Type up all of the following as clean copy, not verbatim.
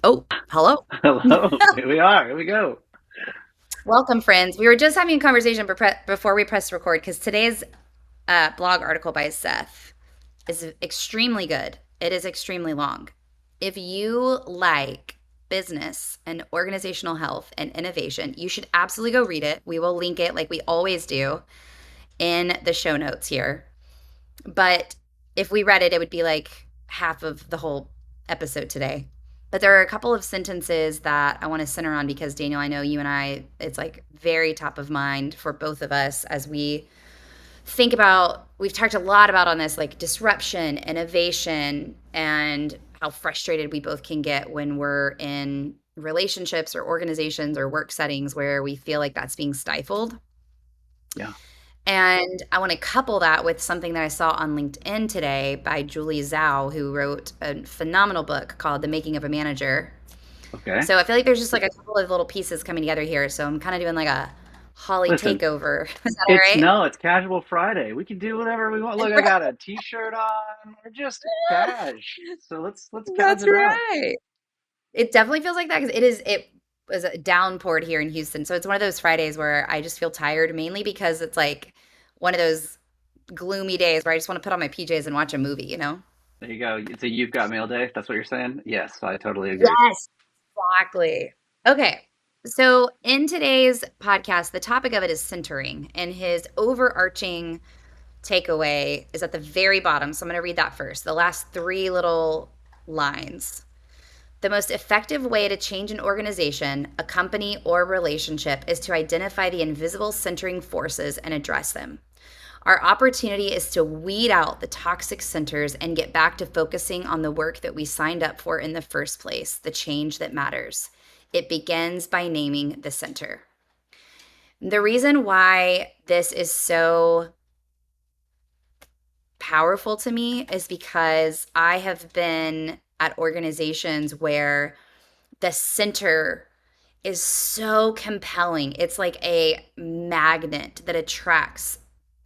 Oh, hello. Hello, here we are. Here we go. Welcome, friends. We were just having a conversation before we pressed record because today's blog article by Seth is extremely good. It is extremely long. If you like business and organizational health and innovation, you should absolutely go read it. We will link it like we always do in the show notes here. But if we read it, it would be like half of the whole episode today. But there are a couple of sentences that I want to center on because Daniel, I know you and I, it's like very top of mind for both of us as we think about, we've talked a lot about on this, like disruption, innovation, and how frustrated we both can get when we're in relationships or organizations or work settings where we feel like that's being stifled. Yeah. And I want to couple that with something that I saw on LinkedIn today by Julie Zhao, who wrote a phenomenal book called The Making of a Manager. Okay. So I feel like there's just like a couple of little pieces coming together here. So I'm kind of doing like a Holly Listen, takeover. Is that all it's right? no, it's casual Friday. We can do whatever we want. Look, I got a t-shirt on. We're just cash. So let's cas That's it out. right. It definitely feels like that because it was a downpoured here in Houston. So it's one of those Fridays where I just feel tired, mainly because it's like one of those gloomy days where I just want to put on my PJs and watch a movie, you know? There you go. It's a you've got mail day. That's what you're saying? Yes, I totally agree. Yes. Exactly. Okay. So, in today's podcast, the topic of it is centering, and his overarching takeaway is at the very bottom. So, I'm going to read that first. The last three little lines. The most effective way to change an organization, a company, or relationship is to identify the invisible centering forces and address them. Our opportunity is to weed out the toxic centers and get back to focusing on the work that we signed up for in the first place, the change that matters. It begins by naming the center. The reason why this is so powerful to me is because I have been at organizations where the center is so compelling. It's like a magnet that attracts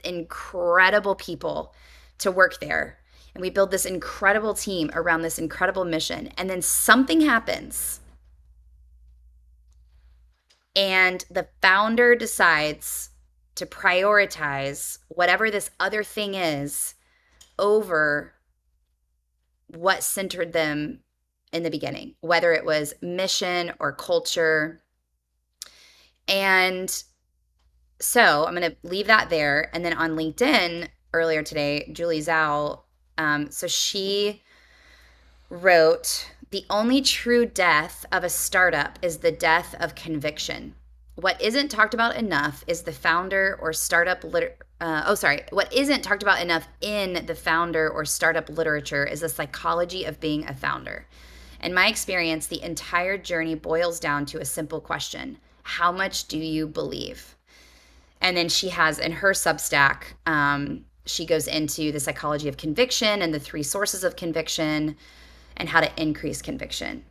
incredible people to work there. And we build this incredible team around this incredible mission. And then something happens, and the founder decides to prioritize whatever this other thing is over what centered them in the beginning, whether it was mission or culture. And so I'm going to leave that there. And then on LinkedIn earlier today, Julie Zhao, so she wrote, "The only true death of a startup is the death of conviction. What isn't talked about enough is the founder or startup what isn't talked about enough in the founder or startup literature is the psychology of being a founder. In my experience, the entire journey boils down to a simple question: how much do you believe?" And then she has in her Substack, she goes into the psychology of conviction and the three sources of conviction and how to increase conviction.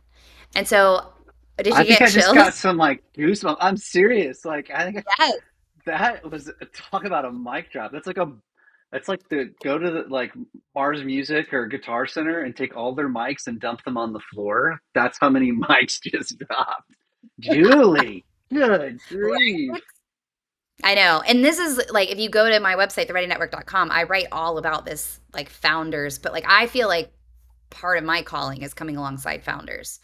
And so, did I you think get I just got chills? some like goosebumps. I'm serious. Like I think Yes. that was talk about a mic drop. That's like the go to the like Mars Music or Guitar Center and take all their mics and dump them on the floor. That's how many mics just dropped. Julie, good grief. Right? I know. And this is like, if you go to my website, thereadynetwork.com, I write all about this, like founders, but like I feel like part of my calling is coming alongside founders.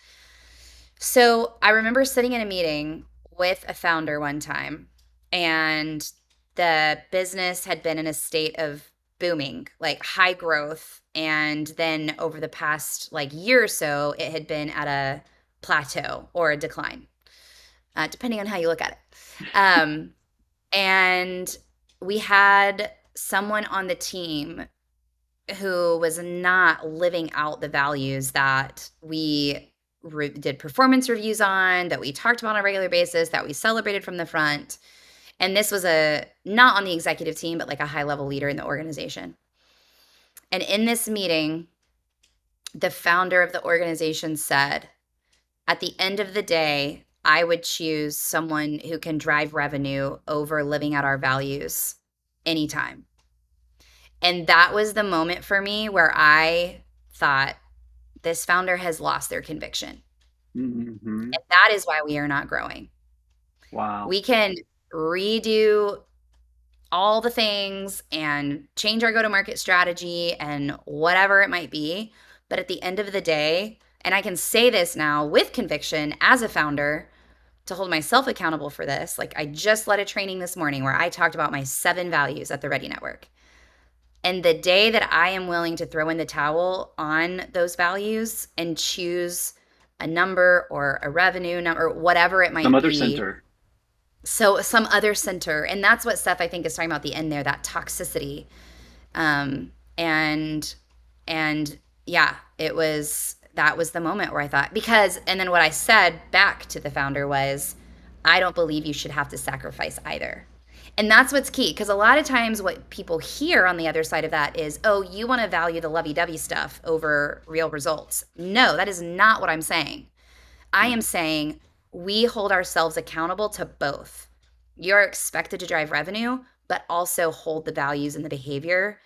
So I remember sitting in a meeting with a founder one time, and the business had been in a state of booming, like high growth. And then over the past like year or so, it had been at a plateau or a decline, depending on how you look at it. And we had someone on the team who was not living out the values that we did performance reviews on, that we talked about on a regular basis, that we celebrated from the front. And this was a not on the executive team, but like a high level leader in the organization. And in this meeting, the founder of the organization said, at the end of the day, I would choose someone who can drive revenue over living out our values anytime. And that was the moment for me where I thought, this founder has lost their conviction. Hmm. And that is why we are not growing. Wow. We can redo all the things and change our go to market strategy and whatever it might be. But at the end of the day, and I can say this now with conviction as a founder to hold myself accountable for this. Like I just led a training this morning where I talked about my 7 values at the Ready Network. And the day that I am willing to throw in the towel on those values and choose a number or a revenue number, whatever it Some might other be, center. so some other center. And that's what Seth, I think, is talking about the end there, that toxicity. Um, and and yeah, that was the moment where I thought, because and then what I said back to the founder was, I don't believe you should have to sacrifice either. And that's what's key, because a lot of times what people hear on the other side of that is, oh, you want to value the lovey-dovey stuff over real results. No, that is not what I'm saying. I am Right. saying we hold ourselves accountable to both. You're expected to drive revenue, but also hold the values and the behavior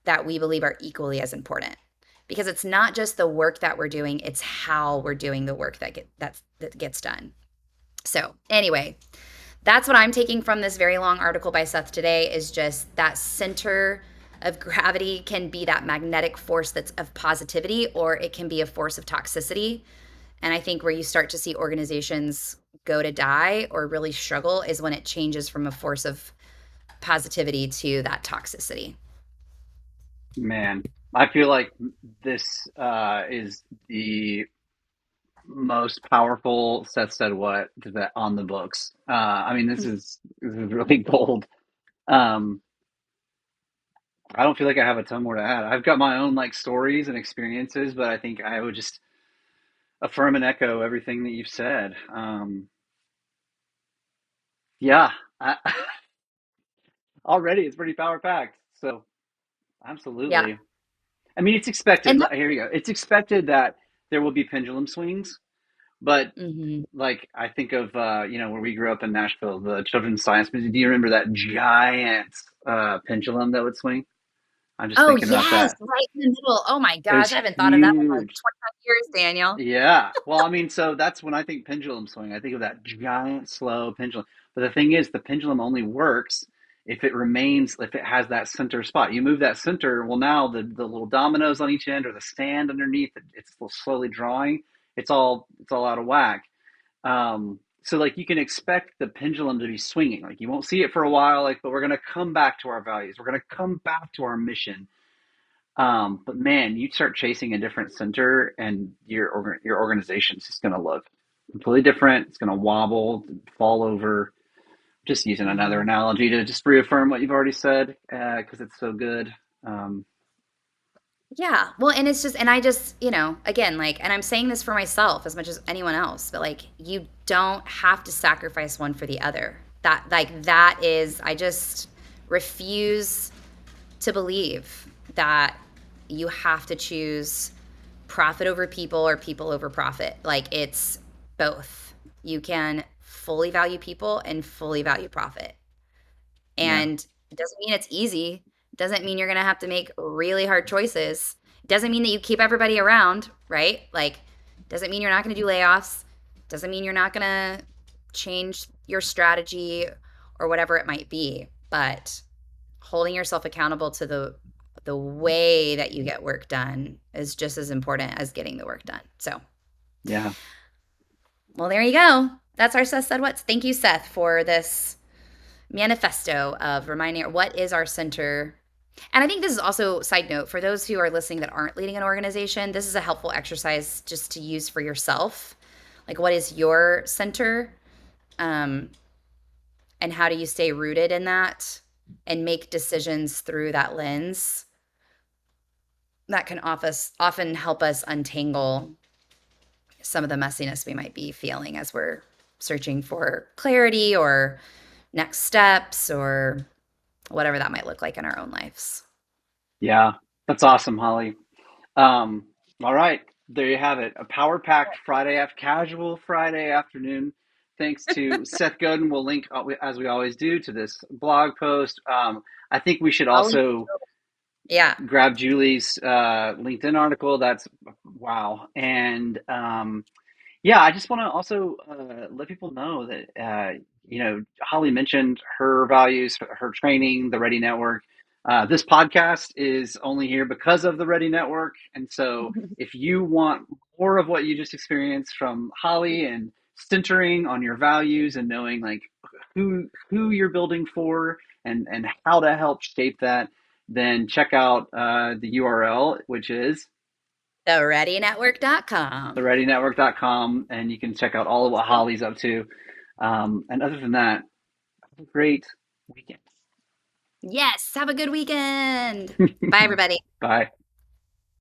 that we believe are equally as important. Because it's not just the work that we're doing, it's how we're doing the work that gets done. So, anyway, that's what I'm taking from this very long article by Seth today is just that center of gravity can be that magnetic force that's of positivity, or it can be a force of toxicity. And I think where you start to see organizations go to die or really struggle is when it changes from a force of positivity to that toxicity. Man, I feel like this is the most powerful Seth said what that on the books. I mean, this is really gold. Um, I don't feel like I have a ton more to add. I've got my own like stories and experiences, but I think I would just affirm and echo everything that you've said. Yeah, I, already it's pretty power packed. So Yeah. absolutely. I mean, it's expected. And that, Here we go. It's expected that there will be pendulum swings, but mhm. like I think of where we grew up in Nashville, the Children's Science Museum. Do you remember that giant pendulum that would swing? I'm just Oh, thinking about yes, that. right in the middle. Oh my It was gosh, I haven't thought of that in like huge. 25 years, Daniel. Yeah. Well, I mean, so that's when I think pendulum swing. I think of that giant, slow pendulum. But the thing is, the pendulum only works if it has that center spot. You move that center, well, now the little dominoes on each end or the stand underneath, it's slowly drawing. It's all out of whack. So like you can expect the pendulum to be swinging. Like you won't see it for a while, like, but we're gonna come back to our values. We're gonna come back to our mission. But man, you start chasing a different center, and your organization's just going to look completely different. It's going to wobble, fall over. Just using another Mhm. analogy to just reaffirm what you've already said, because it's so good. Um, Yeah. Well, and it's just, and I just, again, like, and I'm saying this for myself as much as anyone else, but like, you don't have to sacrifice one for the other. That is, I just refuse to believe that you have to choose profit over people or people over profit. Like, it's both. You can fully value people and fully value profit. yeah, And it doesn't mean it's easy. It doesn't mean you're going to have to make really hard choices. It doesn't mean that you keep everybody around, right? Like, doesn't mean you're not going to do layoffs. Doesn't mean you're not going to change your strategy or whatever it might be. But holding yourself accountable to the way that you get work done is just as important as getting the work done. So, yeah, well, there you go. That's our Seth Said What's. Thank you, Seth, for this manifesto of reminding what is our center. And I think this is also, side note, for those who are listening that aren't leading an organization, this is a helpful exercise just to use for yourself. Like, what is your center? Um, and how do you stay rooted in that and make decisions through that lens? That can often help us untangle some of the messiness we might be feeling as we're searching for clarity or next steps or whatever that might look like in our own lives. yeah. That's awesome, Holly. Um, all right, there you have it. A power packed casual Friday afternoon. Thanks to Seth Godin. We'll link, as we always do, to this blog post. I think we should I'll also Yeah. grab Julie's LinkedIn article. That's wow. And Yeah, I just want to also let people know that Holly mentioned her values, her training, the Ready Network. This podcast is only here because of the Ready Network, and so if you want more of what you just experienced from Holly and centering on your values and knowing like who you're building for and how to help shape that, then check out the URL, which is TheReadyNetwork.com. thereadynetwork.com, and you can check out all of what Holly's up to. And other than that, have a great weekend. Yes, have a good weekend. Bye, everybody. Bye.